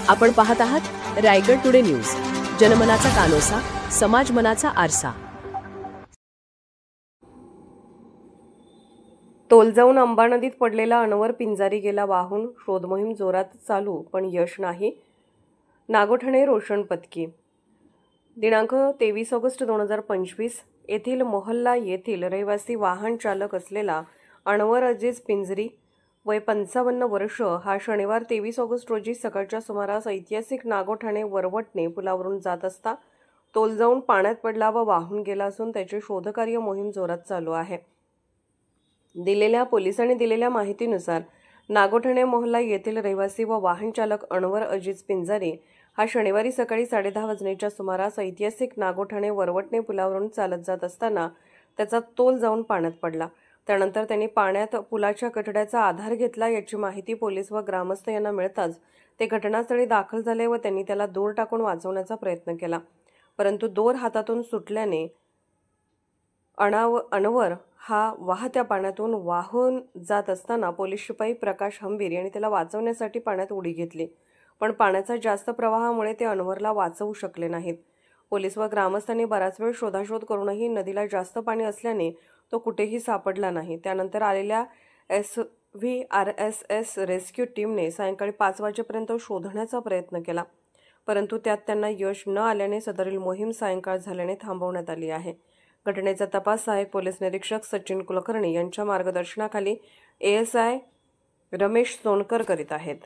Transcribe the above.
आपण पाहत आहात रायगड टुडे न्यूज, जनमनाचा कानोसा, समाज मनाचा आरसा। तोलजाऊन अंबा नदीत पडलेला अनवर पिंजारी गेला वाहून, शोध मोहीम जोरात चालू पण यश नाही। नागोठणे रोशन पत्की। दिनांक 23 ऑगस्ट 2025 येथील मोहल्ला येथील रहिवासी वाहन चालक असलेला अनवर अजीज पिंजरी वय 55 वर्ष हा शनिवार 23 ऑगस्ट रोजी सकाळच्या सुमारास ऐतिहासिक नागोठणे वरवटणे पुलावरून जात असता तोल जाऊन पाण्यात पडला व वाहून गेला असून त्याची शोधकार्य मोहीम जोरात चालू आहे। दिलेल्या पोलिसांनी दिलेल्या माहितीनुसार नागोठणे मोहल्ला येथील रहिवासी व वाहन चालक अनवर अजीज पिंजारी हा शनिवारी सकाळी 10:30 वाजण्याच्या सुमारास ऐतिहासिक नागोठणे वरवटणे पुलावरून चालत जात असताना त्याचा तोल जाऊन पाण्यात पडला। त्यानंतर त्यांनी पाण्यात पुलाच्या कठड्याचा आधार घेतला याची माहिती पोलीस व ग्रामस्थ यांना मिळताच ते घटनास्थळी दाखल झाले व त्यांनी त्याला दूर टाकून वाचवण्याचा प्रयत्न केला, परंतु दोर हातातून सुटल्याने अनवर हा वाहत्या पाण्यातून वाहून जात असताना पोलीस शिपाई प्रकाश हंबीर यांनी त्याला वाचवण्यासाठी पाण्यात उडी घेतली, पण पाण्याचा जास्त प्रवाहामुळे ते अनवरला वाचवू शकले नाहीत। पोलीस व ग्रामस्थांनी बराच वेळ शोधाशोध करूनही नदीला जास्त पाणी असल्याने तो कुठेही सापडला नाही। त्यानंतर आलेल्या SVRSS रेस्क्यू टीमने सायंकाळी 5 वाजेपर्यंत शोधण्याचा प्रयत्न केला, परंतु त्यात त्यांना यश न आल्याने सदरील मोहीम सायंकाळ झाल्याने थांबवण्यात आली आहे। घटनेचा तपास सहाय्यक पोलीस निरीक्षक सचिन कुलकर्णी यांच्या मार्गदर्शनाखाली ASI रमेश सोनकर करीत आहेत।